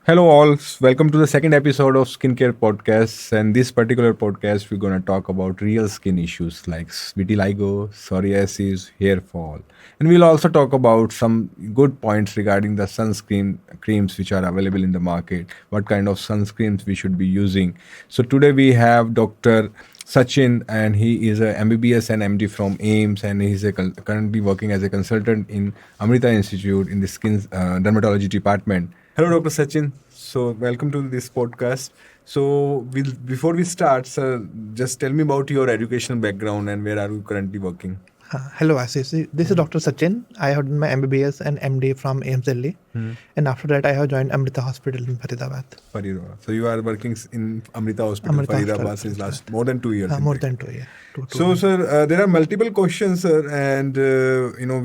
Hello, all. Welcome to the second episode of Skincare Podcast. And this particular podcast, we're going to talk about real skin issues like vitiligo, psoriasis, hair fall. And we'll also talk about some good points regarding the sunscreen creams which are available in the market, what kind of sunscreens we should be using. So today we have Dr. Sachin, and he is a MBBS and MD from AIMS, and he's currently working as a consultant in Amrita Institute in the skin dermatology department. Hello, Dr. Sachin. So, welcome to this podcast. So, before we start, sir, just tell me about your educational background and where are you currently working? Hello, Ashish. This is Dr. Sachin. I have done my MBBS and MD from AIMS Delhi. And after that, I have joined Amrita Hospital in Faridabad. Faridabad. So, you are working in Amrita Hospital, Amrita Faridabad Hospital, since last more than 2 years. More than 2 years. So, sir, there are multiple questions, sir, and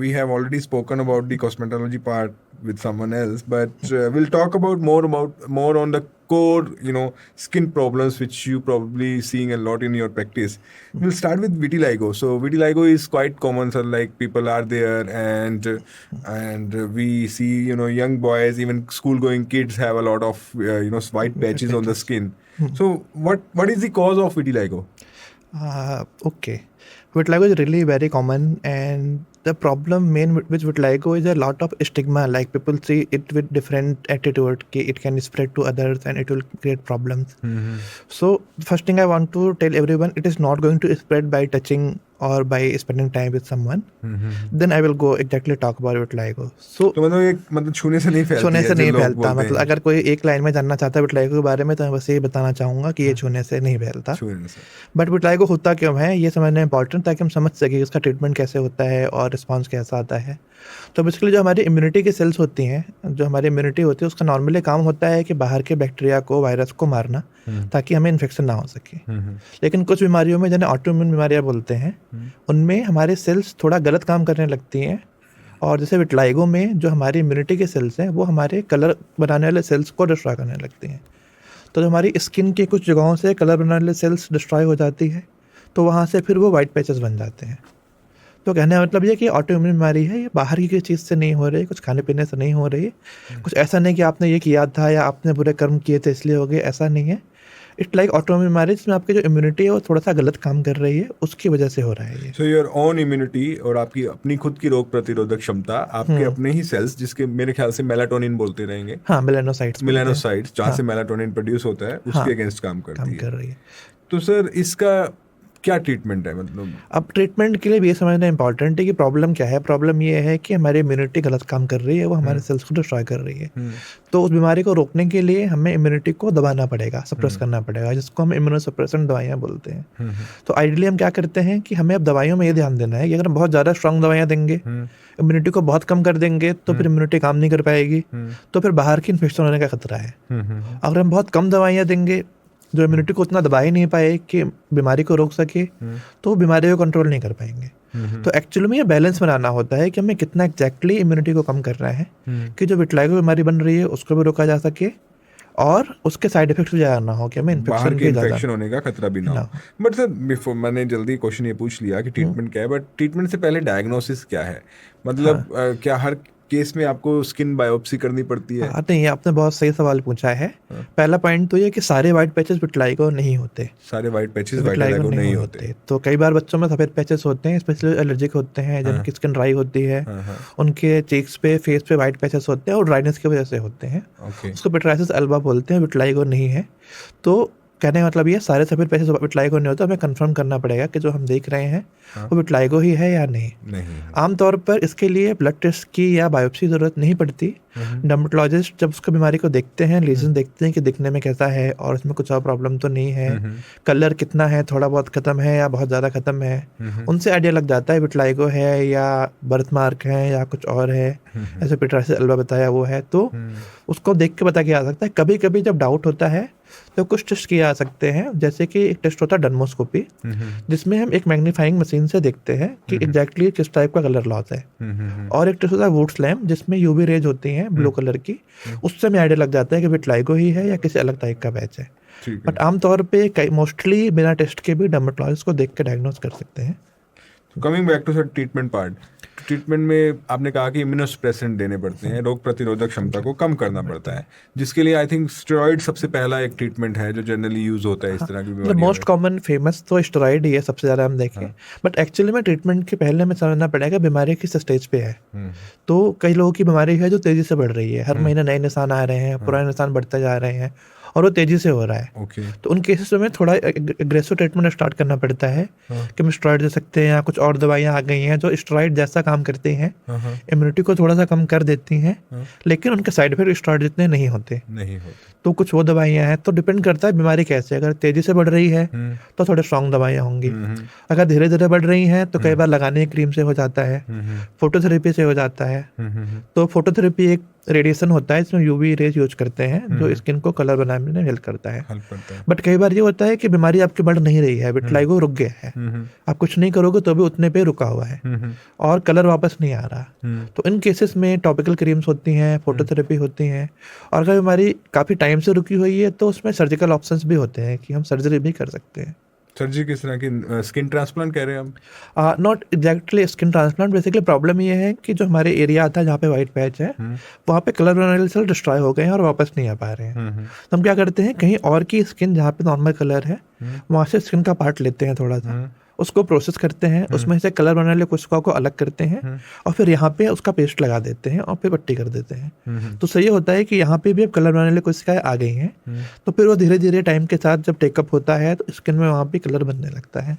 we have already spoken about the cosmetology part with someone else, but we'll talk about more on the core, skin problems which you probably seeing a lot in your practice. We'll start with vitiligo. So, vitiligo is quite common, sir. Like people are there, and we see, young boys, even school-going kids have a lot of, white patches on the skin. So, what is the cause of vitiligo? Okay. Vitiligo is really very common, and the problem main with vitiligo is a lot of stigma. Like people see it with different attitude. It can spread to others and it will create problems. So first thing I want to tell everyone, it is not going to spread by touching or by spending time with someone. Then I will go exactly talk about vitiligo. So तो मतलब छूने से नहीं फैलती छूने है से जो नहीं लोग फैलता। बोलते मतलब हैं। अगर कोई एक लाइन में जानना चाहता है विटलाइगो के बारे में, तो मैं बस यही बताना चाहूँगा कि ये छूने से नहीं फैलता। छूने से। बट विटलाइगो होता क्यों है, ये समझना इंपॉर्टेंट, ताकि हम समझ सकें इसका ट्रीटमेंट कैसे होता है और रिस्पॉन्स कैसा आता है। तो बेसिकली जो हमारी इम्यूनिटी की सेल्स होती हैं, जो हमारी इम्यूनिटी होती है, उसका नॉर्मली काम होता है कि बाहर के बैक्टीरिया को, वायरस को मारना, ताकि हमें इन्फेक्शन ना हो सके। लेकिन कुछ बीमारियों में, जिन्हें ऑटोइम्यून बीमारियाँ बोलते हैं, उनमें हमारे सेल्स थोड़ा गलत काम करने लगती हैं। और जैसे विटलाइगो में जो हमारी इम्यूनिटी के सेल्स हैं, वो हमारे कलर बनाने वाले सेल्स को डिस्ट्रॉय करने लगती हैं। तो जो हमारी स्किन की कुछ जगहों से कलर बनाने वाले सेल्स डिस्ट्रॉय हो जाती है, तो वहाँ से फिर वो वाइट पैचेस बन जाते हैं। तो कहने का मतलब ये कि ऑटोइम्यून बीमारी है, ये बाहर की किसी चीज़ से नहीं हो रही, कुछ खाने पीने से नहीं हो रही, कुछ ऐसा नहीं कि आपने ये किया था या आपने बुरे कर्म किए थे इसलिए हो गए, ऐसा नहीं है। इट्स लाइक ऑटोइम्यून बीमारी, जिसमें आपकी जो इम्यूनिटी है वो थोड़ा सा गलत काम कर रही है, उसकी वजह से हो रहा है ये। सो योर ओन इम्यूनिटी और आपकी अपनी खुद की रोग प्रतिरोधक क्षमता, आपके अपने ही सेल्स, जिसके मेरे ख्याल से मेलाटोनिन बोलते रहेंगे, हाँ, मेलानोसाइट्स जहाँ से मेलाटोनिन प्रोड्यूस होता है, उसके अगेंस्ट काम करती कर रही है। तो सर इसका क्या ट्रीटमेंट है? मतलब अब ट्रीटमेंट के लिए भी ये समझना इंपॉर्टेंट है कि प्रॉब्लम क्या है। प्रॉब्लम ये है कि हमारी इम्यूनिटी गलत काम कर रही है, वो हमारे सेल्स को डिस्ट्रॉय कर रही है। तो उस बीमारी को रोकने के लिए हमें इम्यूनिटी को दबाना पड़ेगा, सप्रेस करना पड़ेगा, जिसको हम इम्यूनोसप्रेसेंट दवाइयाँ बोलते हैं। तो आइडियली हम क्या करते हैं कि हमें अब दवाइयों में ये ध्यान देना है कि अगर हम बहुत ज़्यादा स्ट्रॉन्ग दवाइयाँ देंगे, इम्यूनिटी को बहुत कम कर देंगे, तो फिर इम्यूनिटी काम नहीं कर पाएगी, तो फिर बाहर की इन्फेक्शन होने का खतरा है। अगर हम बहुत कम दवाइयाँ देंगे जो इम्यूनिटी को उतना दबा ही नहीं पाए कि बीमारी को रोक सके, तो बीमारी को कंट्रोल नहीं कर पाएंगे। तो एक्चुअली में ये बैलेंस बनाना होता है कि हमें कितना एग्जैक्टली इम्यूनिटी को कम करना है कि जो विटलाइगो बीमारी बन रही है उसको भी रोका जा सके और उसके साइड इफेक्ट्स भी ज़्यादा ना हो, कि हमें इन्फेक्शन होने का खतरा भी ना हो। बट सर बिफोर मैंने जल्दी क्वेश्चन ये पूछ लिया कि ट्रीटमेंट क्या है, बट ट्रीटमेंट से पहले डायग्नोसिस क्या है? मतलब क्या हर केस में आपको स्किन बायोप्सी करनी पड़ती है? नहीं, आपने बहुत सही सवाल पूछा है। पहला पॉइंट तो ये कि सारे वाइट पैचेस विटलाइगो नहीं होते। सारे वाइट पैचेस विटलाइगो नहीं होते। तो कई बार बच्चों में सफेद पैचेस होते हैं, स्पेशली एलर्जिक होते हैं, जिनकी स्किन ड्राई होती है, उनके चीक्स पे, फेस पे वाइट पैचेस होते हैं और ड्राइनेस की वजह से होते हैं। उसको पिटराइसिस अल्बा बोलते हैं, विटलाइगो नहीं है। तो कहने का मतलब ये सारे सफेद पैचेस विटलाइगो नहीं होते। हमें कंफर्म करना पड़ेगा कि जो हम देख रहे हैं वो विटलाइगो ही है या नहीं। आमतौर पर इसके लिए ब्लड टेस्ट की या बायोप्सी ज़रूरत नहीं पड़ती। डर्मेटोलॉजिस्ट जब उसको बीमारी को देखते हैं, लीजन देखते हैं कि दिखने में कैसा है और इसमें कुछ और प्रॉब्लम तो नहीं है, कलर कितना है, थोड़ा बहुत ख़त्म है या बहुत ज़्यादा ख़त्म है, उनसे आइडिया लग जाता है विटलाइगो है या बर्थ मार्क है या कुछ और है। ऐसे पिटराइसिस अल्बा बताया वो है, तो उसको देख के पता किया जा सकता है। कभी कभी जब डाउट होता है तो कुछ टेस्ट किए जा सकते हैं, जैसे कि एक टेस्ट होता है डर्मोस्कोपी, जिसमें हम एक मैग्नीफाइंग मशीन से देखते हैं कि एग्जैक्टली किस टाइप का कलर लॉस है। और एक टेस्ट होता है वुड्स लैम्प, जिसमें यूवी रेज होती हैं ब्लू कलर की, उससे हमें आइडिया लग जाता है कि विटलाइगो ही है या किसी अलग टाइप का पैच है। बट आमतौर पे मोस्टली बिना टेस्ट के भी डर्मेटोलॉजिस्ट को देख के डायग्नोज कर सकते हैं। Coming back to sir treatment part, treatment में आपने कहा कि इम्यूनोसप्रेसेंट देने पड़ते हैं, रोग प्रतिरोधक क्षमता को कम करना पड़ता है, जिसके लिए आई थिंक स्टेरॉइड सबसे पहला एक ट्रीटमेंट है जो जनरली यूज होता है इस तरह की मतलब बीमारियों मोस्ट कॉमन फेमस तो स्टेरॉइड ही है सबसे ज़्यादा हम देखें, बट एक्चुअली में ट्रीटमेंट के पहले हमें समझना पड़ेगा बीमारी किस स्टेज पे है। तो कई लोगों की बीमारी है जो तेज़ी से बढ़ रही है, हर महीने नए निशान आ रहे हैं, पुराने निशान बढ़ते जा रहे हैं और वो तेज़ी से हो रहा है। तो उन केसेस में थोड़ा एग्रेसिव ट्रीटमेंट स्टार्ट करना पड़ता है कि हम स्टेरॉइड दे सकते हैं या कुछ और दवाइयाँ आ गई हैं जो स्टेरॉइड जैसा काम करती हैं, इम्यूनिटी को थोड़ा सा कम कर देती हैं, लेकिन उनके साइड इफेक्ट स्टेरॉइड जितने नहीं होते। तो कुछ वो दवाइयाँ हैं, तो डिपेंड करता है बीमारी कैसे, अगर तेज़ी से बढ़ रही है तो थोड़े स्ट्रॉन्ग दवाइयाँ होंगी, अगर धीरे धीरे बढ़ रही हैं तो कई बार लगाने की क्रीम से हो जाता है, फोटोथेरेपी से हो जाता है। तो फोटोथेरेपी एक रेडिएशन होता है, इसमें यूवी रेज यूज करते हैं जो स्किन को कलर बनाने में हेल्प करता है। बट कई बार ये होता है कि बीमारी आपकी बढ़ नहीं रही है, विटिलिगो रुक गया है, आप कुछ नहीं करोगे तो भी उतने पे रुका हुआ है और कलर वापस नहीं आ रहा। तो इन केसेस में टॉपिकल क्रीम्स होती हैं, फोटोथेरेपी होती हैं, और अगर बीमारी काफ़ी टाइम से रुकी हुई है तो उसमें सर्जिकल ऑप्शंस भी होते हैं कि हम सर्जरी भी कर सकते हैं। सर्जरी किस तरह की, स्किन ट्रांसप्लांट कह रहे हैं हम? Not exactly skin transplant, basically problem ये है कि जो हमारे एरिया था जहाँ पे वाइट पैच है वहाँ पे कलर बनाने वाले सेल डिस्ट्रॉय हो गए हैं और वापस नहीं आ पा रहे हैं। तो हम क्या करते हैं, कहीं और की स्किन जहाँ पे नॉर्मल कलर है वहाँ से स्किन का पार्ट लेते हैं, थोड़ा सा उसको प्रोसेस करते हैं, उसमें से कलर बनाने वाले कोशिकाओं को अलग करते हैं और फिर यहाँ पे उसका पेस्ट लगा देते हैं और फिर पट्टी कर देते हैं। तो सही होता है कि यहाँ पे भी अब कलर बनाने वाली कोशिकाएं आ गई हैं, तो फिर वो धीरे धीरे टाइम के साथ जब टेकअप होता है तो स्किन में वहाँ पे कलर बनने लगता है।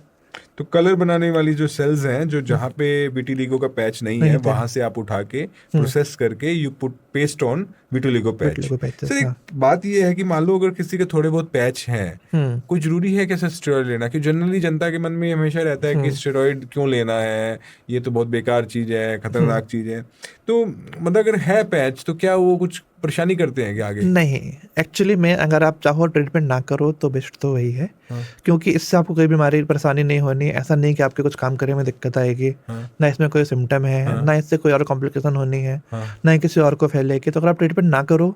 तो कलर बनाने वाली जो सेल्स हैं जो जहाँ पे विटिलिगो का पैच नहीं है वहां से आप उठा के प्रोसेस करके you put paste on vitiligo patch. Sir एक बात ये है कि मान लो अगर किसी के थोड़े बहुत पैच हैं, कोई जरूरी है कैसे स्टेरॉइड लेना? कि जनरली जनता के मन में हमेशा रहता है कि स्टेरॉइड क्यों लेना है, ये तो बहुत बेकार चीज है, खतरनाक चीज है। तो मतलब अगर है पैच तो क्या वो कुछ परेशानी करते हैं क्या आगे? नहीं, एक्चुअली में अगर आप चाहो ट्रीटमेंट ना करो तो बेस्ट तो वही है, क्योंकि इससे आपको कोई बीमारी परेशानी नहीं होनी। ऐसा नहीं कि आपके कुछ काम करने में दिक्कत आएगी, ना इसमें कोई सिम्टम है, ना इससे कोई और कॉम्प्लिकेशन होनी है, ना ही किसी और को फैलेगी। तो अगर आप ट्रीटमेंट ना करो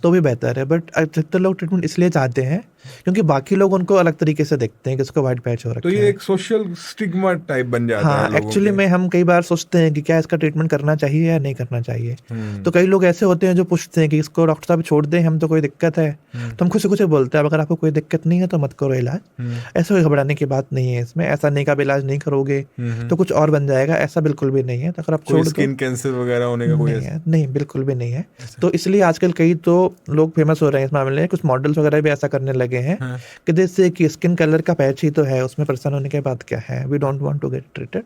तो भी बेहतर है। बट अधिकतर लोग ट्रीटमेंट इसलिए चाहते हैं क्योंकि बाकी लोग उनको अलग तरीके से देखते हैं कि उसको वाइट पैच हो रखा है। तो ये एक सोशल स्टिग्मा टाइप बन जाता है लोगों एक्चुअली में हम कई बार सोचते हैं कि क्या इसका ट्रीटमेंट करना चाहिए या नहीं करना चाहिए। तो कई लोग ऐसे होते हैं जो पूछते हैं कि इसको डॉक्टर साहब छोड़ दें, हम तो कोई दिक्कत है, तो हम खुद से कुछ बोलते हैं अगर आपको कोई दिक्कत नहीं है तो मत करो इलाज, ऐसा कोई घबराने की बात नहीं है इसमें, ऐसा नहीं कि आप इलाज नहीं करोगे तो कुछ और बन जाएगा, ऐसा बिल्कुल भी नहीं है। तो अगर आप छोड़ दो, स्किन कैंसर वगैरह होने का कोई नहीं, बिल्कुल भी नहीं है। तो इसलिए आजकल कई तो लोग फेमस हो रहे हैं इस मामले में, कुछ मॉडल्स वगैरह भी ऐसा करने लगे हैं कि जैसे कि स्किन कलर का पैच ही तो है, उसमें परेशान होने के बाद क्या है, we don't want to get treated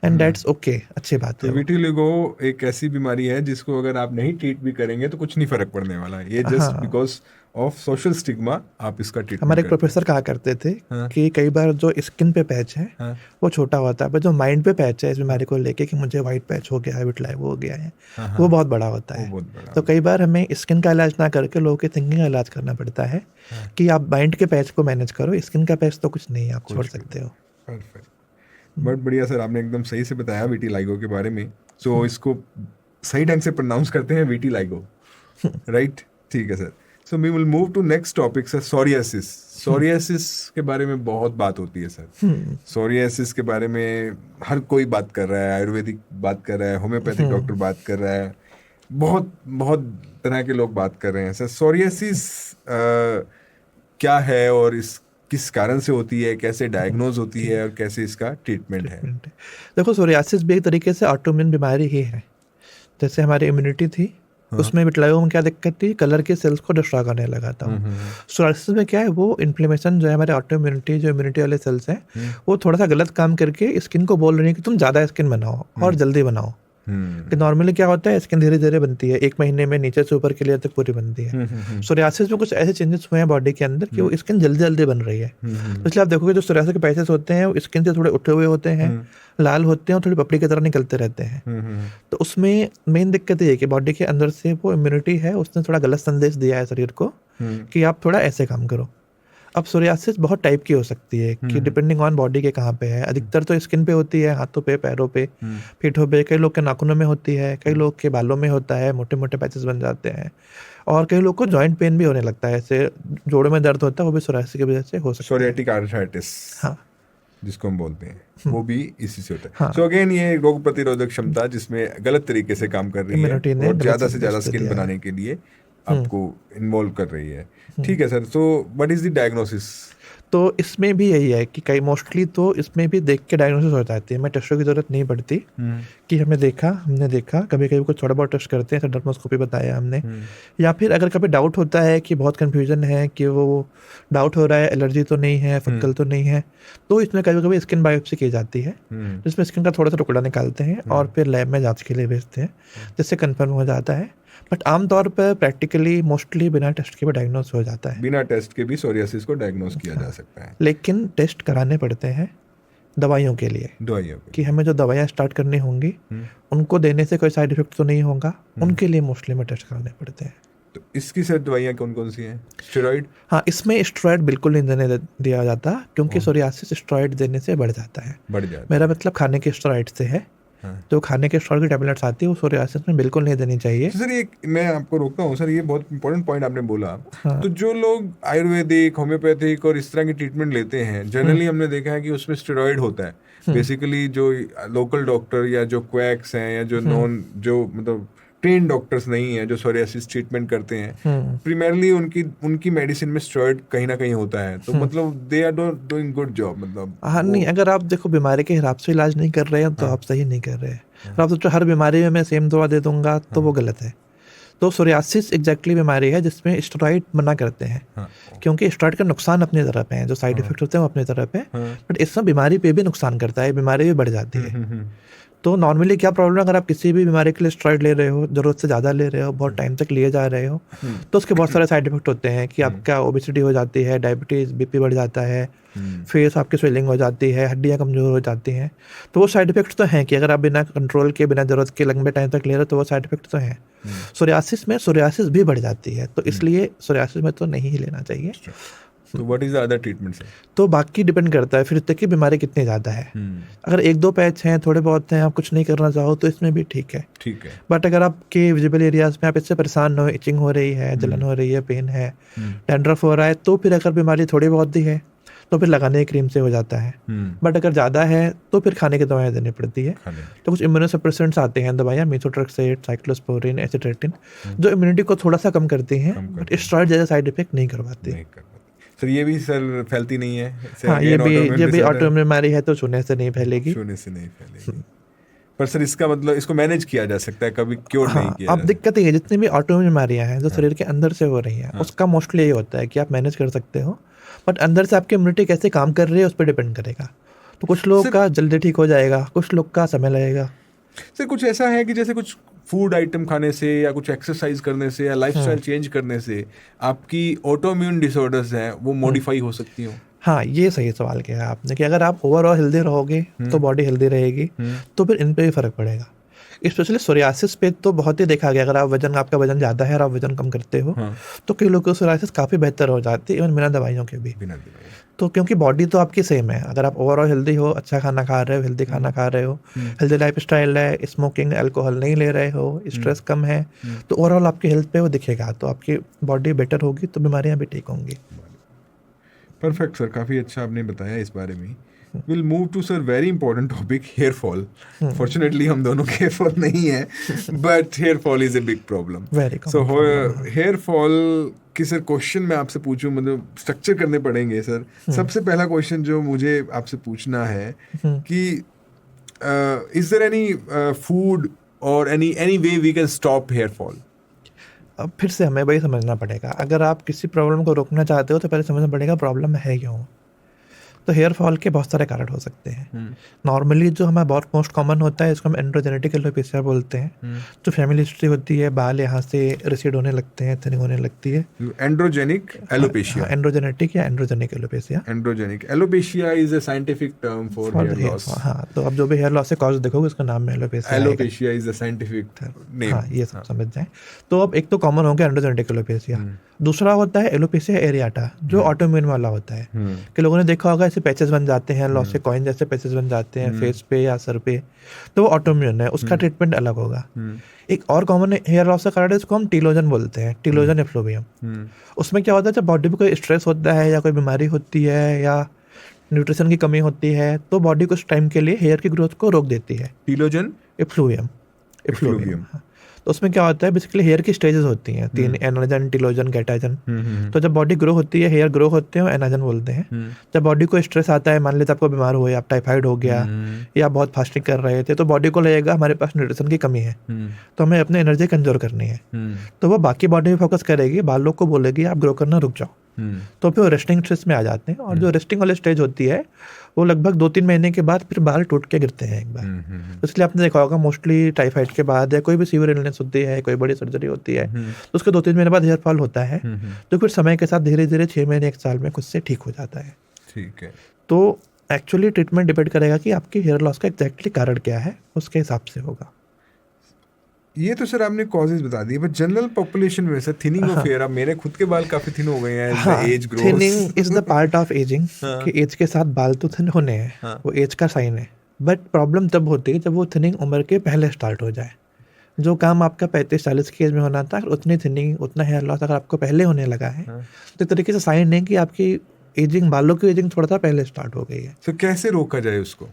and that's okay, अच्छी बात है। विटिलिगो एक ऐसी बीमारी है जिसको अगर आप नहीं ट्रीट भी करेंगे तो कुछ नहीं फर्क पड़ने वाला है, ये just because of social stigma आप इसका ट्रीटमेंट। हमारे एक प्रोफेसर कहा करते थे कि कई बार जो स्किन पे पैच है वो छोटा होता है, पर जो माइंड पे पैच है इस बीमारी को लेके कि मुझे वाइट पैच हो गया है, विटिलिगो हो गया है, वो बहुत बड़ा होता है। तो कई बार हमें स्किन का इलाज ना करके लोगों के थिंकिंग का इलाज करना पड़ता है कि आप माइंड के पैच को मैनेज करो, स्किन का पैच तो कुछ नहीं, आप छोड़ सकते हो। परफेक्ट, बहुत बढ़िया सर, आपने एकदम सही से बताया विटिलिगो के बारे में। सो इसको सही ढंग से प्रोनाउंस करते हैं विटिलिगो, राइट? ठीक है sir. So we will move to next topic sir, psoriasis. Psoriasis के बारे में बहुत बात होती है सर। सोरियासिस के बारे में हर कोई बात कर रहा है, आयुर्वेदिक बात कर रहा है, होम्योपैथिक डॉक्टर बात कर रहा है, बहुत बहुत तरह के लोग बात कर रहे हैं। सर सोरियासिस क्या है और इस किस कारण से होती है, कैसे डायग्नोज होती है और कैसे इसका ट्रीटमेंट है? देखो, सोरियासिस भी एक तरीके से ऑटोइम्यून बीमारी ही है। जैसे हमारी इम्यूनिटी थी, उसमें विटिलिगो में क्या दिक्कत थी, कलर के सेल्स को डिस्ट्रॉय करने लगा था। सोरियासिस में क्या है, वो इन्फ्लेमेशन जो है हमारे ऑटोइम्यूनिटी जो इम्यूनिटी वाले सेल्स हैं वो थोड़ा सा गलत काम करके स्किन को बोल रही है कि तुम ज़्यादा स्किन बनाओ और जल्दी बनाओ। कि नॉर्मली क्या होता है, स्किन धीरे धीरे बनती है, 1 महीने में नीचे से ऊपर के लेयर तक पूरी बनती है। सोरियासिस में कुछ ऐसे चेंजेस हुए हैं बॉडी के अंदर कि वो स्किन जल्दी जल्दी बन रही है। इसलिए आप देखोगे जो सोरियासिस के पैचेस होते हैं वो स्किन से थोड़े उठे हुए होते हैं, लाल होते हैं और थोड़ी पपड़ी की तरह निकलते रहते हैं। तो उसमें मेन दिक्कत ये है कि बॉडी के अंदर से वो इम्यूनिटी है, उसने थोड़ा गलत संदेश दिया है शरीर को कि आप थोड़ा ऐसे काम करो। अब सोरियासिस बहुत टाइप की हो सकती है कि डिपेंडिंग ऑन बॉडी के कहाँ पे है। अधिकतर तो स्किन पे होती है, हाथों पे, पैरों पे, पीठों पे, कई लोग के नाखूनों में होती है, कई लोग के बालों में होता है, मोटे मोटे पैचेस बन जाते हैं, और कई लोग को जॉइंट पेन भी होने लगता है, ऐसे जोड़ों में दर्द होता है, वो भी सोरियासिस की वजह से हो सकता है। Psoriatic arthritis. हाँ, जिसको हम बोलते हैं, वो भी इसी से होता है। सो अगेन ये रोग प्रतिरोधक क्षमता जिसमें गलत तरीके से काम कर रही है और ज्यादा से ज्यादा स्किन बनाने के लिए आपको इन्वॉल्व कर रही है। ठीक है सर, तो व्हाट इज द डायग्नोसिस? तो इसमें भी यही है कि कई मोस्टली तो इसमें भी देख के डायग्नोसिस हो जाती है, हमें टेस्टों की जरूरत नहीं पड़ती कि हमने देखा कभी कभी कुछ थोड़ा बहुत टेस्ट करते हैं, डर्मोस्कोपी बताया हमने, या फिर अगर कभी डाउट होता है कि बहुत कंफ्यूजन है कि वो डाउट हो रहा है एलर्जी तो नहीं है, फंगल तो नहीं है, तो इसमें कभी कभी स्किन बायोप्सी की जाती है, जिसमें स्किन का थोड़ा सा टुकड़ा निकालते हैं और फिर लैब में जांच के लिए भेजते हैं, जिससे कंफर्म हो जाता है। बट आमतौर पर प्रैक्टिकली मोस्टली बिना टेस्ट के भी डायग्नोस हो जाता है। बिना टेस्ट के भी सोरियासिस को डायग्नोस किया जा सकता है, लेकिन टेस्ट कराने पड़ते हैं दवाइयों के लिए, कि हमें जो दवाइयाँ स्टार्ट करनी होंगी उनको देने से कोई साइड इफेक्ट तो नहीं होगा, उनके लिए मोस्टली में टेस्ट कराने पड़ते हैं। तो इसकी सर दवाइयाँ कौन कौन सी हैं? स्टेरॉइड? हाँ, इसमें स्टेरॉइड बिल्कुल नहीं देने दिया जाता, क्योंकि सोरियासिस स्टेरॉइड देने से बढ़ जाता है। मेरा मतलब खाने के स्टेरॉइड से है। जो खाने के स्टेरॉइड की टैबलेट्स आती है वो सोरियासिस में बिल्कुल नहीं देनी चाहिए। सर ये मैं आपको रोकता हूँ सर, ये बहुत इंपॉर्टेंट पॉइंट आपने बोला। तो जो लोग आयुर्वेदिक, होम्योपैथिक और इस तरह की ट्रीटमेंट लेते हैं, जनरली हमने देखा है कि उसमें स्टेरॉइड होता है। बेसिकली जो लोकल डॉक्टर या जो क्वैक्स हैं या जो जो मतलब ट्रेन डॉक्टर्स नहीं है जो सोरियासिस ट्रीटमेंट करते हैं, प्राइमरली उनकी मेडिसिन में स्टेरॉइड कहीं ना कहीं होता है। तो मतलब they are doing good job, मतलब हाँ नहीं, अगर आप देखो बीमारी के हिसाब से इलाज नहीं कर रहे हैं तो आप सही नहीं कर रहे हैं। आप सोचो हर बीमारी में मैं सेम दवा दे दूंगा तो वो गलत है। तो सोरियासिस एग्जैक्टली बीमारी है जिसमें स्टेरॉइड मना करते हैं, क्योंकि स्टेरॉइड का नुकसान अपनी तरफ है, जो साइड इफेक्ट होते हैं वो अपनी तरफ है, बट इसमें बीमारी पे भी नुकसान करता है, बीमारी भी बढ़ जाती है। तो नॉर्मली क्या प्रॉब्लम है, अगर आप किसी भी बीमारी के लिए स्टेरॉइड ले रहे हो, जरूरत से ज़्यादा ले रहे हो, बहुत टाइम तक लिए जा रहे हो, तो उसके बहुत सारे साइड इफेक्ट होते हैं कि आपका ओबेसिटी हो जाती है, डायबिटीज़, बीपी बढ़ जाता है, फेस आपकी स्वेलिंग हो जाती है, हड्डियाँ कमज़ोर हो जाती हैं। तो वो साइड इफेक्ट तो हैं कि अगर आप बिना कंट्रोल के, बिना ज़रूरत के लंबे टाइम तक ले रहे हो तो वो साइड इफेक्ट तो हैं। सोरियासिस में सोरियासिस भी बढ़ जाती है, तो इसलिए सोरियासिस में तो नहीं ही लेना चाहिए। तो what is the other treatment sir? तो बाकी डिपेंड करता है फिर तक की बीमारी कितनी ज़्यादा है। अगर 1-2 पैच हैं, थोड़े बहुत हैं, आप कुछ नहीं करना चाहो तो इसमें भी ठीक है। बट अगर आपके विजिबल एरियाज में आप इससे परेशान हो, इचिंग हो रही है, जलन हो रही है, पेन है, डैंड्रफ हो रहा है, तो फिर अगर बीमारी थोड़ी बहुत ही है तो फिर लगाने की क्रीम से हो जाता है। बट अगर ज़्यादा है तो फिर खाने की दवाएं देनी पड़ती है। तो कुछ इम्यूनोसप्रेसेंट्स आते हैं दवाइयाँ, मेथोट्रेक्सेट, साइक्लोस्पोरिन, एसिट्रेटिन, जो इम्यूनिटी को थोड़ा सा कम करती हैं, बट स्टेरॉइड जैसा साइड इफेक्ट नहीं करवाती। सर ये भी सर फैलती नहीं है? हाँ, ये भी ऑटोइम्यून बीमारी है तो छूने से नहीं फैलेगी। पर सर इसका मतलब इसको मैनेज किया जा सकता है, कभी क्योर नहीं किया? अब दिक्कत ये है, जितनी भी ऑटोइम्यून बीमारियां हैं जो शरीर के अंदर से हो रही हैं, उसका मोस्टली ये होता है कि आप मैनेज कर सकते हो, बट अंदर से आपकी इम्यूनिटी कैसे काम कर रही है उस पर डिपेंड करेगा। तो कुछ लोगों का जल्दी ठीक हो जाएगा, कुछ लोग का समय लगेगा। सर कुछ ऐसा है कि जैसे कुछ फूड आइटम खाने से या कुछ एक्सरसाइज करने से या लाइफस्टाइल चेंज करने से आपकी ऑटोइम्यून डिसऑर्डर्स हैं वो मॉडिफाई हो सकती हो? हाँ, ये सही सवाल किया है आपने कि अगर आप ओवरऑल हेल्दी रहोगे तो बॉडी हेल्दी रहेगी, तो फिर इन पे भी फर्क पड़ेगा। स्पेशली सोरियासिस पे तो बहुत ही देखा गया, अगर आपका वजन ज़्यादा है और आप वजन कम करते हो तो कई लोगों की सोरियासिस काफ़ी बेहतर हो जाती है, इवन बिना दवाइयों के भी। तो क्योंकि बॉडी तो आपकी सेम है, अगर आप ओवरऑल हेल्दी हो, अच्छा खाना खा रहे हो, हेल्दी खाना खा रहे हो, हेल्दी लाइफ स्टाइल है, स्मोकिंग, अल्कोहल नहीं ले रहे हो, स्ट्रेस कम है, तो ओवरऑल आपकी हेल्थ पे वो दिखेगा, तो आपकी बॉडी बेटर होगी तो बीमारियाँ भी ठीक होंगी। परफेक्ट सर, काफ़ी अच्छा आपने बताया इस बारे में। Will move to sir very important topic, hair fall. Fortunately हम दोनों के हेयर फॉल नहीं है, but hair fall is a big problem. So hair fall की सर क्वेश्चन मैं आपसे पूछूं, मतलब स्ट्रक्चर करने पड़ेंगे सर। सबसे पहला क्वेश्चन जो मुझे आपसे पूछना है कि इज देयर एनी फूड और any way we can stop hair fall? अब फिर से हमें वही समझना पड़ेगा, अगर आप किसी प्रॉब्लम को रोकना चाहते हो तो पहले समझना पड़ेगा प्रॉब्लम है क्यों। तो हेयर फॉल के बहुत सारे कारण हो सकते हैं। नॉर्मली जो हमारा बहुत मोस्ट कॉमन होता है इसको हम एंड्रोजेनेटिक एलोपेशिया बोलते हैं। जो फैमिली हिस्ट्री होती है, बाल यहाँ से रिसीड होने लगते हैं, थिनिंग होने लगती है। एंड्रोजेनिक एलोपेशिया, एंड्रोजेनेटिक या androgenic alopecia. Androgenic alopecia is a scientific term for hair loss. हाँ, तो अब जो भी हेयर लॉस से कॉज देखोगे उसका नाम में alopecia. Alopecia is a scientific name. हाँ, ये सब समझ जाएं। तो अब एक तो कॉमन हो गया एंड्रोजेनेटिक एलोपेशिया। दूसरा होता है एलोपेशिया एरियाटा, जो ऑटोइम्यून वाला होता है। कि लोगों ने देखा होगा ऐसे पैचेस बन जाते हैं, लॉस से कॉइन जैसे पैचेस बन जाते हैं फेस पे या सर पे, तो वो ऑटोइम्यून है, उसका ट्रीटमेंट अलग होगा। एक और कॉमन हेयर लॉस का कारण है उसको हम टीलोजन बोलते हैं, टीलोजन एफ्लोबियम। उसमें क्या होता है, जब बॉडी पे कोई स्ट्रेस होता है या कोई बीमारी होती है या न्यूट्रिशन की कमी होती है, तो बॉडी कुछ टाइम के लिए हेयर की ग्रोथ को रोक देती है। Telogen, effluvium, effluvium. तो उसमें क्या होता है, बेसिकली हेयर की स्टेजेस होती हैं 3, एनाजन, टीलोजन, कैटाजन। तो जब बॉडी ग्रो होती है, हेयर ग्रो होते हैं, एनाजन बोलते हैं। जब बॉडी को स्ट्रेस आता है, मान लेते आपको बीमार हुए, आप टाइफाइड हो गया या आप बहुत फास्टिंग कर रहे थे, तो बॉडी को लगेगा हमारे पास न्यूट्रिशन की कमी है, तो हमें अपनी एनर्जी कंजर्व करनी है। तो वो बाकी बॉडी में फोकस करेगी, बालों को बोलेगी आप ग्रो करना रुक जाओ। तो फिर रेस्टिंग स्टेज में आ जाते हैं, और जो रेस्टिंग वाली स्टेज होती है वो लगभग 2-3 महीने के बाद फिर बाल टूट के गिरते हैं एक बार। इसलिए आपने देखा होगा मोस्टली टाइफाइड के बाद या कोई भी सीवियर इलनेस होती है, कोई बड़ी सर्जरी होती है, तो उसके 2-3 महीने बाद हेयर फॉल होता है, जो फिर समय के साथ धीरे धीरे 6 महीने 1 साल में खुद से ठीक हो जाता है। ठीक है। तो एक्चुअली ट्रीटमेंट डिपेंड करेगा कि आपकी हेयर लॉस का एग्जैक्टली कारण क्या है, उसके हिसाब से होगा। ये तो सर आपने कॉजेज बता दिए, बट जनरल पॉपुलेशन में सर थिनिंग ऑफ हेयर, अब मेरे खुद के बाल काफी थिन हो गए हैं, age growth. Thinning is the part of aging, कि एज के साथ बाल तो थिन होने हैं, वो एज का साइन है। बट प्रॉब्लम तब होती है जब वो थिनिंग उम्र के पहले स्टार्ट हो जाए। जो काम आपका 35-40 की एज में होना था, उतनी थिनिंग, उतना हेयर लॉस अगर आपको पहले होने लगा है, तो एक तरीके से साइन है कि आपकी एजिंग, बालों की एजिंग थोड़ा सा पहले स्टार्ट हो गई है। तो कैसे रोका जाए उसको?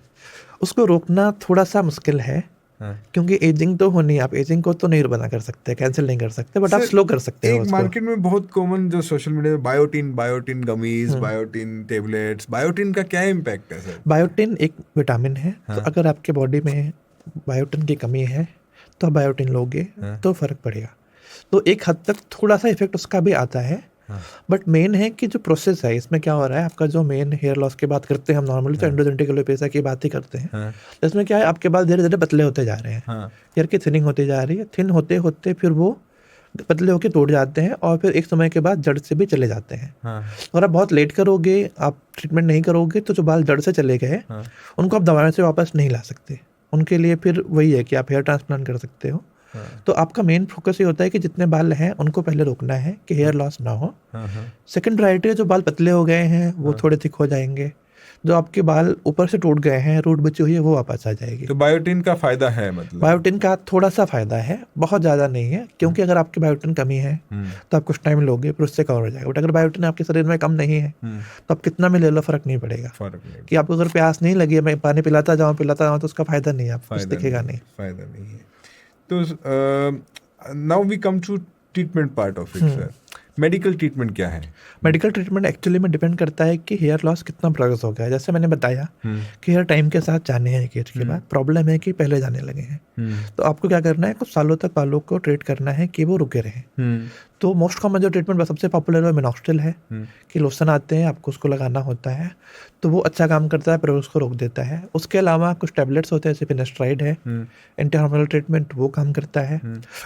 उसको रोकना थोड़ा सा मुश्किल है, क्योंकि एजिंग तो होनी है, आप एजिंग को तो नहीं बना कर सकते, कैंसिल नहीं कर सकते, बट आप स्लो कर सकते हो। एक मार्केट में बहुत कॉमन जो सोशल मीडिया में biotin gummies, biotin tablets, biotin का क्या इम्पैक्ट है सर? बायोटिन एक विटामिन है, तो अगर आपके बॉडी में बायोटिन की कमी है तो आप बायोटिन लोगे तो फर्क पड़ेगा। तो एक हद तक थोड़ा सा इफेक्ट उसका भी आता है, बट मेन है कि जो प्रोसेस है इसमें क्या हो रहा है, आपका जो मेन हेयर लॉस की बात करते हैं हम नॉर्मली तो एंडोजेनेटिक एलोपेशिया की बात ही करते हैं। इसमें क्या है, आपके बाल धीरे धीरे पतले होते जा रहे हैं, हेयर की थिनिंग होती जा रही है, थिन होते होते फिर वो पतले होकर टूट जाते हैं, और फिर एक समय के बाद जड़ से भी चले जाते हैं। और आप बहुत लेट करोगे, आप ट्रीटमेंट नहीं करोगे, तो जो बाल जड़ से चले गए उनको आप दवाइयों से वापस नहीं ला सकते। उनके लिए फिर वही है कि आप हेयर ट्रांसप्लांट कर सकते हो। तो आपका मेन फोकस ये होता है कि जितने बाल हैं उनको पहले रोकना है कि हेयर लॉस ना हो। सेकंड प्रायोरिटी है जो बाल पतले हो गए हैं वो थोड़े थिक हो जाएंगे, जो आपके बाल ऊपर से टूट गए हैं, रूट बची हुई है, वो वापस आ जाएगी। तो बायोटिन का फायदा है, मतलब बायोटिन का थोड़ा सा फायदा है, बहुत ज़्यादा नहीं है, क्योंकि अगर आपकी बायोटिन कमी है तो आप कुछ टाइम लोगे फिर उससे कवर हो जाएगा। बट अगर बायोटिन आपके शरीर में कम नहीं है तो आप कितना भी ले लो, फर्क नहीं पड़ेगा। कि आपको अगर प्यास नहीं लगी है, मैं पानी पिलाता जाऊँ तो उसका फायदा नहीं है, आपको कुछ दिखेगा नहीं, फायदा नहीं है। तो now we come to treatment part of it sir. Medical treatment क्या है? मेडिकल ट्रीटमेंट एक्चुअली में डिपेंड करता है कि हेयर लॉस कितना प्रोग्रेस हो गया है। जैसे मैंने बताया कि हेयर टाइम के साथ जाने हैं एक एज के बाद, प्रॉब्लम है कि पहले जाने लगे हैं, तो आपको क्या करना है, कुछ सालों तक बालों को ट्रीट करना है कि वो रुके रहें। तो मोस्ट कॉमन जो ट्रीटमेंट सबसे पॉपुलर है मिनॉक्सिडिल है, कि लोशन आते हैं, आपको उसको लगाना होता है, तो वो अच्छा काम करता है, प्रोग्रेस को रोक देता है। उसके अलावा कुछ टैबलेट्स होते हैं, जैसे फिनेस्ट्राइड है, एंटी हार्मोनल ट्रीटमेंट, वो काम करता है।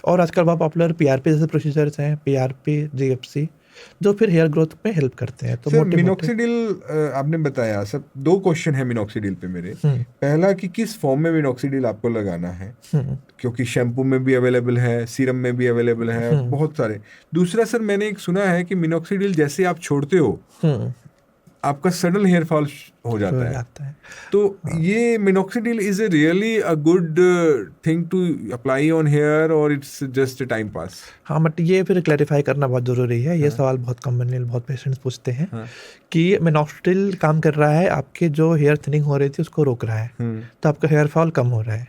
और आजकल बहुत पॉपुलर पीआरपी जैसे प्रोसीजर्स हैं, पीआरपी, जीएफसी, जो फिर हेयर ग्रोथ में हेल्प करते हैं। तो मिनॉक्सिडिल आपने बताया, सब 2 क्वेश्चन है मिनॉक्सिडिल पे मेरे। पहला कि किस फॉर्म में मिनॉक्सिडिल आपको लगाना है, क्योंकि शैम्पू में भी अवेलेबल है, सीरम में भी अवेलेबल है, बहुत सारे। दूसरा सर, मैंने एक सुना है कि मिनॉक्सिडिल जैसे आप छोड़ते हो आपका सडन हेयर फॉल हो जाता है। तो ये minoxidil is a really a good thing to apply on hair और इट्स जस्ट टाइम पास? हाँ, बट ये फिर क्लैरिफाई करना बहुत ज़रूरी है। ये सवाल बहुत कॉमनली बहुत पेशेंट्स पूछते हैं कि मिनॉक्सिडिल काम कर रहा है, आपके जो हेयर थिनिंग हो रही थी उसको रोक रहा है, तो आपका हेयर फॉल कम हो रहा है,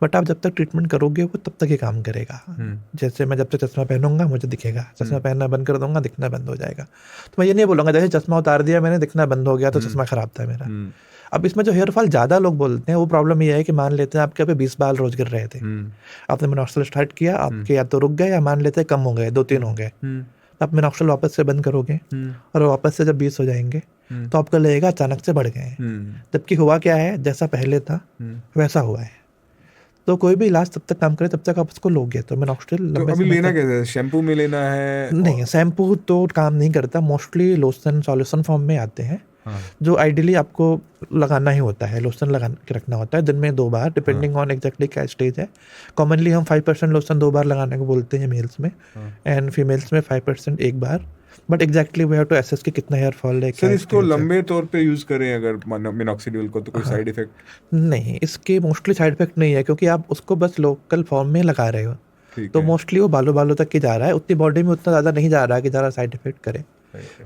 बट आप जब तक ट्रीटमेंट करोगे वो तब तक ही काम करेगा। जैसे मैं जब तक चश्मा पहनूंगा मुझे दिखेगा, चश्मा पहनना बंद कर दूंगा दिखना बंद हो जाएगा। तो मैं ये नहीं बोलूँगा जैसे चश्मा उतार दिया मैंने, दिखना बंद हो गया तो चश्मा खराब था मेरा। अब इसमें जो हेयर फॉल ज़्यादा लोग बोलते हैं, वो प्रॉब्लम ये है कि मान लेते हैं आपके यहाँ पे 20 बाल रोज गिर रहे थे, आपने मिनॉक्सिडिल स्टार्ट किया, आपके या तो रुक गए या मान लेते हैं कम हो गए, 2-3 हो गए, आप मिनॉक्सिडिल वापस से बंद करोगे और वापस से जब 20 हो जाएंगे तो आपका लगेगा अचानक से बढ़ गए हैं, जबकि हुआ क्या है, जैसा पहले था वैसा हुआ है। तो कोई भी इलाज तब तक काम करे तब तक आप उसको लोगे। तो मिनॉक्सिडिल तो अभी लेना कैसे है? शैम्पू में लेना है? नहीं, शैम्पू तो काम नहीं करता, मोस्टली लोशन सॉल्यूशन फॉर्म में आते हैं, जो आइडियली आपको लगाना ही होता है, लोशन लगा के रखना होता है दिन में 2 बार, डिपेंडिंग ऑन एग्जैक्टली क्या स्टेज है। कॉमनली हम 5% लोशन 2 बार लगाने को बोलते हैं मेल्स में, एंड फीमेल्स में 5% 1 बार। But exactly we have to assess कि कितना हेयर फॉल है। सर इसको लंबे तौर पे यूज करें अगर मिनॉक्सिडिल को, तो कोई साइड इफेक्ट? नहीं, इसके मोस्टली साइड इफेक्ट नहीं है, क्योंकि आप उसको बस लोकल फॉर्म में लगा रहे हो, तो मोस्टली वो बालों तक ही जा रहा है, उतनी बॉडी में उतना ज़्यादा नहीं जा रहा है कि ज़्यादा साइड इफेक्ट करे।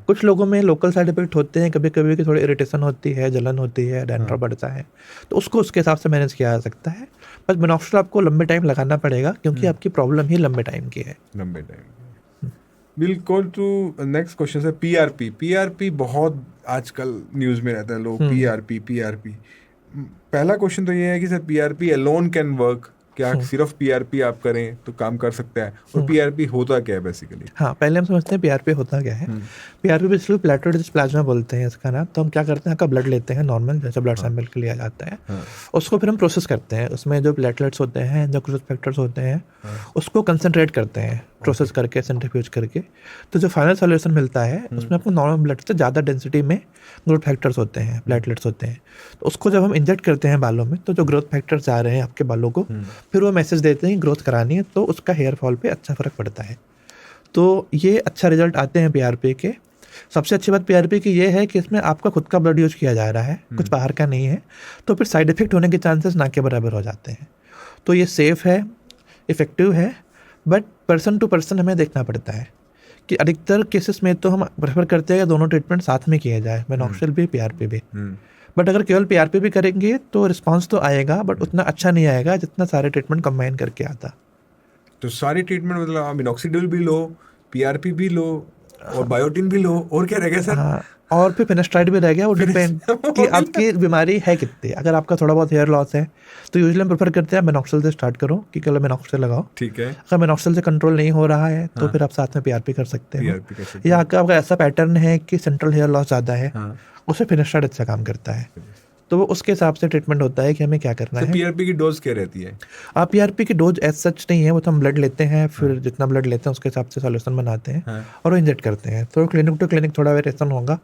कुछ लोगों में लोकल साइड इफेक्ट होते हैं कभी कभी कि थोड़ी इरिटेशन होती है, जलन होती है, डैंड्रफ बढ़ता है, तो उसको उसके हिसाब से मैनेज किया जा सकता है। बस मिनॉक्सिडिल आपको लंबे टाइम लगाना पड़ेगा क्योंकि आपकी प्रॉब्लम ही लंबे टाइम की है। लंबे time. Will go to next question है पीआरपी। पीआरपी बहुत आजकल न्यूज़ में रहता है, लोग पीआरपी। पहला क्वेश्चन तो ये है कि sir PRP alone can work, क्या सिर्फ पीआरपी आप करें तो काम कर सकता है, और पीआरपी होता क्या है बेसिकली? हाँ, पहले हम समझते हैं पीआरपी होता क्या है। पीआरपी बेसिकली प्लेटलेट प्लाज्मा बोलते हैं इसका नाम। तो हम क्या करते हैं, आपका ब्लड लेते हैं नॉर्मल जैसे ब्लड सैंपल के लिया जाता है, उसको फिर हम प्रोसेस करते हैं। उसमें जो प्लेटलेट्स होते हैं, जो ग्रोथ फैक्टर्स होते हैं, उसको कंसनट्रेट करते हैं प्रोसेस करके, सेंट्रीफ्यूज करके। तो जो फाइनल सॉल्यूशन मिलता है उसमें आपको नॉर्मल ब्लड से ज़्यादा डेंसिटी में ग्रोथ फैक्टर्स होते हैं, प्लेटलेट्स होते हैं। तो उसको जब हम इंजेक्ट करते हैं बालों में, तो जो ग्रोथ फैक्टर्स आ रहे हैं आपके बालों को, फिर वो मैसेज देते हैं ग्रोथ करानी है, तो उसका हेयर फॉल पे अच्छा फ़र्क पड़ता है। तो ये अच्छा रिजल्ट आते हैं पीआरपी के। सबसे अच्छी बात पीआरपी की ये है कि इसमें आपका खुद का ब्लड यूज किया जा रहा है, कुछ बाहर का नहीं है, तो फिर साइड इफेक्ट होने के चांसेस ना के बराबर हो जाते हैं। तो ये सेफ़ है, इफ़ेक्टिव है, बट पर्सन टू पर्सन हमें देखना पड़ता है कि अधिकतर केसेस में तो हम प्रेफर करते हैं कि दोनों ट्रीटमेंट साथ में किए जाए, मिनॉक्सिडिल भी, पीआरपी भी। बट अगर केवल पीआरपी भी करेंगे तो रिस्पांस तो आएगा, बट उतना अच्छा नहीं आएगा जितना सारे ट्रीटमेंट कंबाइन करके आता। तो सारी ट्रीटमेंट मतलब आप मिनॉक्सिडिल भी लो, पीआरपी भी लो, और बायोटिन भी लो, और क्या रह गया सर? हाँ, और फिर फिनेस्ट्राइड भी रह गया। वो डिपेंड कि आपकी बीमारी है कितनी। अगर आपका थोड़ा बहुत हेयर लॉस है तो यूजुअली हम प्रेफर करते हैं मिनॉक्सिडिल से स्टार्ट करो कि कल मिनॉक्सिडिल लगाओ। ठीक है। अगर मिनॉक्सिडिल से कंट्रोल नहीं हो रहा है तो फिर आप साथ में पीआरपी कर सकते हो। या आपका ऐसा पैटर्न है कि सेंट्रल हेयर लॉस ज़्यादा है, उससे फिनेस्ट्राइड अच्छा काम करता है, तो वो उसके हिसाब से ट्रीटमेंट होता है कि हमें क्या करना है। पीआरपी की डोज क्या रहती है? आप पीआरपी की डोज एज सच नहीं है, वो तो हम ब्लड लेते हैं, फिर जितना ब्लड लेते हैं उसके हिसाब से सॉल्यूशन बनाते हैं और वो इंजेक्ट करते हैं। तो क्लिनिक टू क्लिनिक थोड़ा वेरिएशन होगा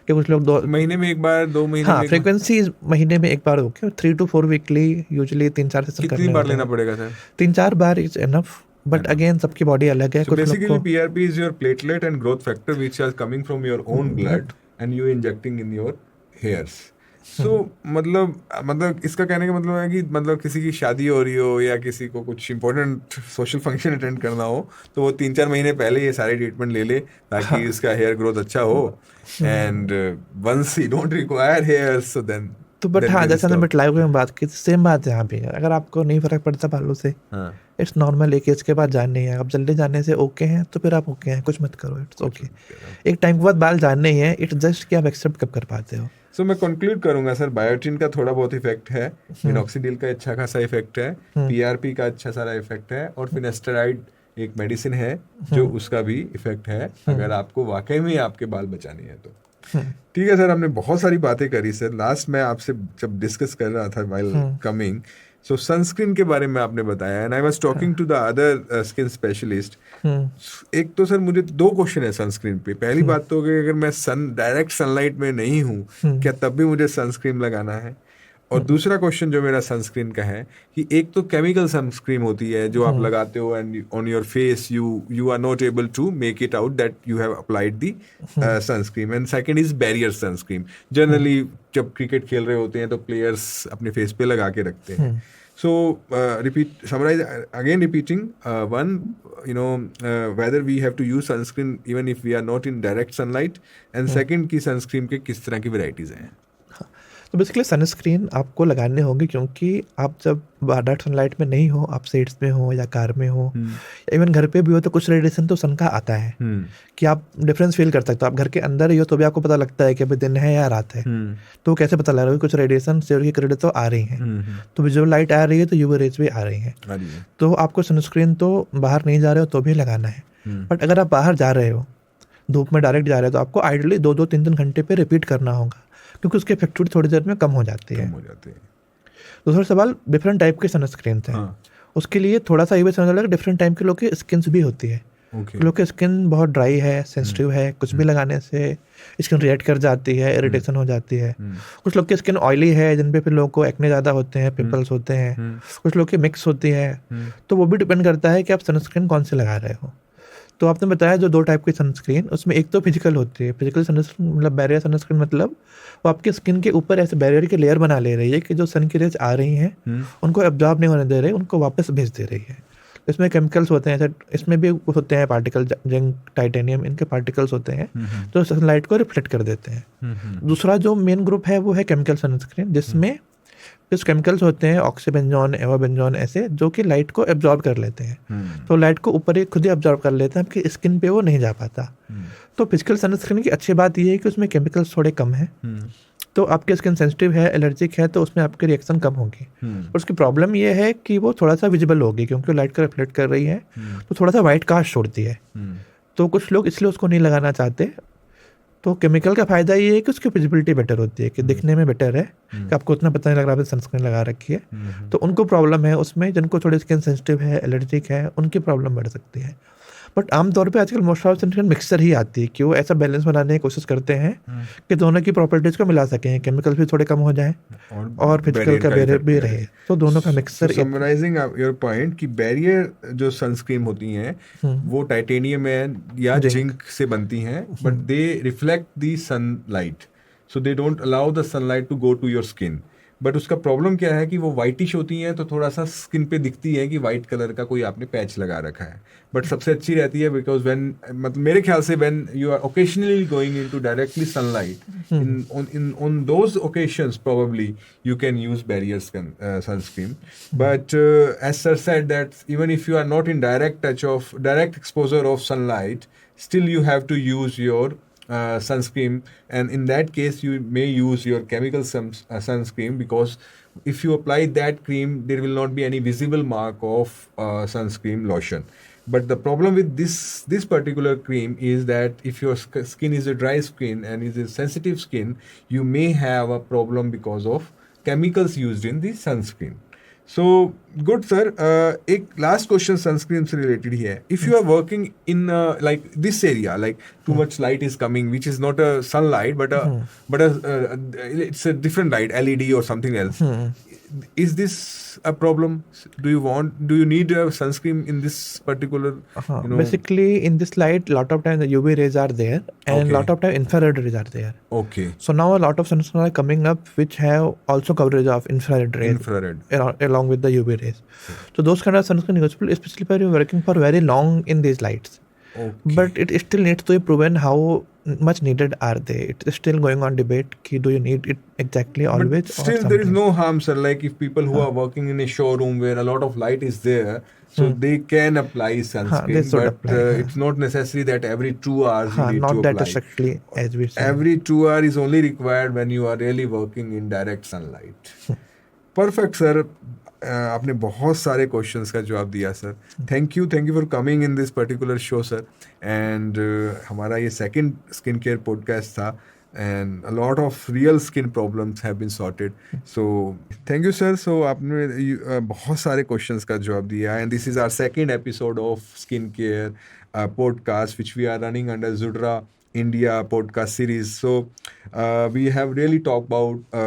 कि कुछ लोग 2 महीने में एक बार, 2 महीने हाँ, फ्रीक्वेंसी महीने में एक बार होके 3 to 4 वीकली, यूजुअली 3-4 सेशन कितनी बार लेना पड़ेगा sir? 3-4 bar is enough, but again सबकी बॉडी अलग है। So basically PRP is your platelet and growth factor which are coming from your own blood and you injecting in your hairs. So मतलब इसका कहने का मतलब है कि मतलब किसी की शादी हो रही हो या किसी को कुछ इंपॉर्टेंट सोशल फंक्शन अटेंड करना हो तो वो 3-4 महीने पहले ये सारे ट्रीटमेंट ले ले ताकि इसका हेयर ग्रोथ अच्छा हो, and once he don't require hair so then तो बट हाँ, जैसे हमने लाइव में बात की, सेम बात है यहाँ पे। अगर आपको नहीं फर्क पड़ता बालों से, इट्स नॉर्मल, एक एज के बाद जानने है। आप जल्दी जानने से ओके हैं तो फिर आप ओके हैं, कुछ मत करो, इट्स ओके। एक टाइम के बाद बाल जानने ही है, इट्स जस्ट कि आप एक्सेप्ट कब कर पाते हो। सो मैं कंक्लूड करूंगा सर, बायोटिन का थोड़ा बहुत इफेक्ट है, मिनॉक्सिडिल का अच्छा खासा इफेक्ट है, पीआरपी का अच्छा सारा इफेक्ट है, और फिनेस्टेराइड एक मेडिसिन है जो उसका भी इफेक्ट है अगर आपको वाकई में आपके बाल बचाने हैं तो। ठीक है सर, हमने बहुत सारी बातें करी सर। लास्ट मैं आपसे जब डिस्कस कर रहा था व्हाइल कमिंग, सो सनस्क्रीन के बारे में आपने बताया, and I was talking to the other skin specialist. एक तो सर मुझे 2 क्वेश्चन है सनस्क्रीन पे। पहली बात तो कि अगर मैं डायरेक्ट सनलाइट में नहीं हूँ क्या तब भी मुझे सनस्क्रीन लगाना है? और दूसरा क्वेश्चन जो मेरा सनस्क्रीन का है कि एक तो केमिकल सनस्क्रीन होती है जो आप लगाते हो and on your face you are not able to make it out that you have applied the sunscreen, and second is barrier sunscreen. Generally जब क्रिकेट खेल रहे होते हैं तो प्लेयर्स अपने फेस पे लगा के रखते हैं। So repeating, one, whether we have to use sunscreen even if we are not in direct sunlight, and second की sunscreen के किस तरह की varieties हैं? तो बेसिकली सनस्क्रीन आपको लगाने होंगे क्योंकि आप जब डायरेक्ट सनलाइट में नहीं हो, आप सेट्स में हो या कार में हो, इवन घर पे भी हो, तो कुछ रेडिएशन तो सन का आता है कि आप डिफरेंस फील कर सकते हो। आप घर के अंदर ही हो तो भी आपको पता लगता है कि अभी दिन है या रात है, तो कैसे पता लग रहा है? कुछ रेडिएशन सूर्य की रेडिएशन तो आ रही हैं, तो विजुअल लाइट आ रही है तो यूवी रेज भी आ रही हैं, तो आपको सनस्क्रीन तो बाहर नहीं जा रहे हो तो भी लगाना है। बट अगर आप बाहर जा रहे हो, धूप में डायरेक्ट जा रहे हो, तो आपको आइडियली 2-2, 3-3 घंटे पे रिपीट करना होगा क्योंकि उसकी इफेक्टिविटी थोड़ी देर में कम हो जाती है। दूसरा सवाल, डिफरेंट टाइप के सनस्क्रीन थे। उसके लिए थोड़ा सा ये भी समझ लगा, डिफरेंट टाइप के लोग की स्किन भी होती है। लोग की स्किन बहुत ड्राई है, सेंसिटिव है, कुछ भी लगाने से स्किन रिएक्ट कर जाती है, इरिटेशन हो जाती है। कुछ लोग की स्किन ऑयली है जिन पे फिर लोगों को एक्ने ज़्यादा होते हैं, पिंपल्स होते हैं। कुछ लोग की मिक्स होती है, तो वो भी डिपेंड करता है कि आप सनस्क्रीन कौन से लगा रहे हो। तो आपने बताया जो 2 टाइप की सनस्क्रीन, उसमें एक तो फिजिकल होती है। फिजिकल सनस्क्रीन मतलब बैरियर सनस्क्रीन, मतलब वो आपकी स्किन के ऊपर ऐसे बैरियर की लेयर बना ले रही है कि जो सन की रेज आ रही हैं उनको एब्जॉर्ब नहीं होने दे रही, उनको वापस भेज दे रही है। इसमें केमिकल्स होते हैं, इसमें भी होते हैं पार्टिकल, जिंक, टाइटेनियम, इनके पार्टिकल्स होते हैं जो सनलाइट को रिफ्लेक्ट कर देते हैं। दूसरा जो मेन ग्रुप है वो है केमिकल सनस्क्रीन, जिसमें कुछ केमिकल्स होते हैं ऑक्सीबेंजॉन, एवाबेंजॉन, ऐसे जो कि लाइट को एब्जॉर्ब कर लेते हैं। तो लाइट को ऊपर ही खुद ही एब्जॉर्ब कर लेते हैं, आपकी स्किन पे वो नहीं जा पाता। तो फिजिकल सनस्क्रीन की अच्छी बात ये है कि उसमें केमिकल्स थोड़े कम हैं, तो आपकी स्किन सेंसिटिव है, एलर्जिक है, तो उसमें आपकी रिएक्शन कम होगी। और उसकी प्रॉब्लम ये है कि वो थोड़ा सा विजिबल होगी, क्योंकि लाइट का रिफ्लेक्ट कर रही है तो थोड़ा सा वाइट कास्ट छोड़ती है। तो कुछ लोग इसलिए उसको नहीं लगाना चाहते। तो केमिकल का फ़ायदा ये है कि उसकी विजिबिलिटी बेटर होती है, कि दिखने में बेटर है, कि आपको उतना पता नहीं लग रहा है सनस्क्रीन लगा रखी है। तो उनको प्रॉब्लम है उसमें, जिनको थोड़ी स्किन सेंसिटिव है, एलर्जिक है, उनकी प्रॉब्लम बढ़ सकती है। बट आमतौर पे आजकल मोस्ट ऑफ सनस्क्रीन मिक्सर ही आती है, कि वो ऐसा बैलेंस बनाने की कोशिश करते हैं कि दोनों की प्रॉपर्टीज़ को मिला सकें, केमिकल्स भी थोड़े कम हो जाएं और फिजिकल का बैरियर भी रहे, तो दोनों का मिक्सर। समराइजिंग योर पॉइंट कि बैरियर जो सनस्क्रीन होती हैं वो टाइटेनियम या जिंक से बनती हैं, but they reflect the sunlight, so they don't allow the sunlight to go to your skin. But उसका प्रॉब्लम क्या है कि वो वाइटिश होती हैं, तो थोड़ा सा स्किन पे दिखती है कि वाइट कलर का कोई आपने पैच लगा रखा है। बट सबसे अच्छी रहती है बिकॉज व्हेन, मतलब मेरे ख्याल से when you are occasionally going into directly sunlight, in on those occasions probably you can use barrier sunscreen. But as sir said that even if you are not in direct exposure of sunlight, still you have to use your sunscreen, and in that case you may use your chemical sunscreen, because if you apply that cream there will not be any visible mark of sunscreen lotion. But the problem with this particular cream is that if your skin is a dry skin and is a sensitive skin, you may have a problem because of chemicals used in the sunscreen. So good sir, एक last question sunscreen से related ही है. If you are working in like this area, like too much light is coming, which is not a sunlight but it's a different light, LED or something else. Is this a problem? Do you need a sunscreen in this particular? Basically, in this light, lot of times the UV rays are there, and lot of time infrared rays are there. Okay. So now a lot of sunscreen are coming up which have also coverage of infrared rays. Along with the UV rays. So those kind of sunscreen are useful, especially if you are working for very long in these lights. Okay. But it still needs to be proven how much needed are they. It's still going on debate ki do you need it exactly always. But still there is no harm sir, like if people who are working in a showroom where a lot of light is there, so they can apply sunscreen, but it's not necessary that every 2 hours you need not to that apply. strictly as we say. Every 2 hours is only required when you are really working in direct sunlight. Perfect sir. आपने बहुत सारे questions का जवाब दिया sir. Thank you for coming in this particular show sir. And हमारा ये second skin care podcast था, and a lot of real skin problems have been sorted. So thank you sir. So आपने बहुत सारे questions का जवाब दिया, and this is our second episode of skin care podcast which we are running under Zudra India podcast series. So we have really talked about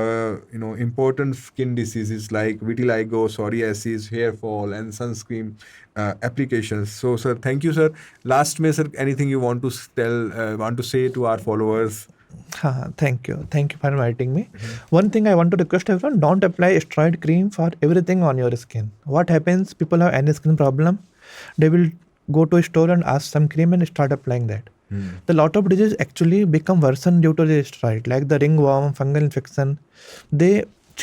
important skin diseases like vitiligo, psoriasis, hair fall, and sunscreen applications. So sir, thank you sir. Last में sir, anything you want to say to our followers? Thank you for inviting me. One thing I want to request everyone: don't apply steroid cream for everything on your skin. What happens? People have any skin problem, they will go to a store and ask some cream and start applying that. The lot of diseases actually become worsened due to the steroid, like the ringworm, fungal infection. They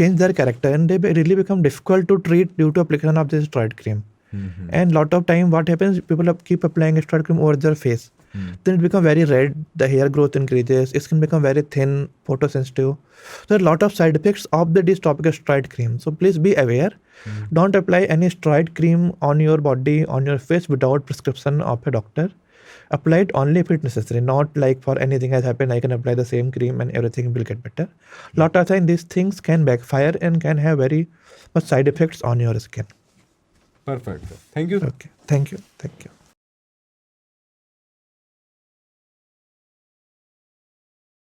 change their character and they really become difficult to treat due to application of this steroid cream. And lot of time what happens, people keep applying steroid cream over their face. Then it becomes very red, the hair growth increases, skin become very thin, photosensitive. There are a lot of side effects of this topical steroid cream. So please be aware. Don't apply any steroid cream on your body, on your face without prescription of a doctor. Apply it only if it's necessary, not like for anything has happened, I can apply the same cream and everything will get better. Lot of time these things can backfire and can have very much side effects on your skin. Perfect. Thank you. Okay. Thank you.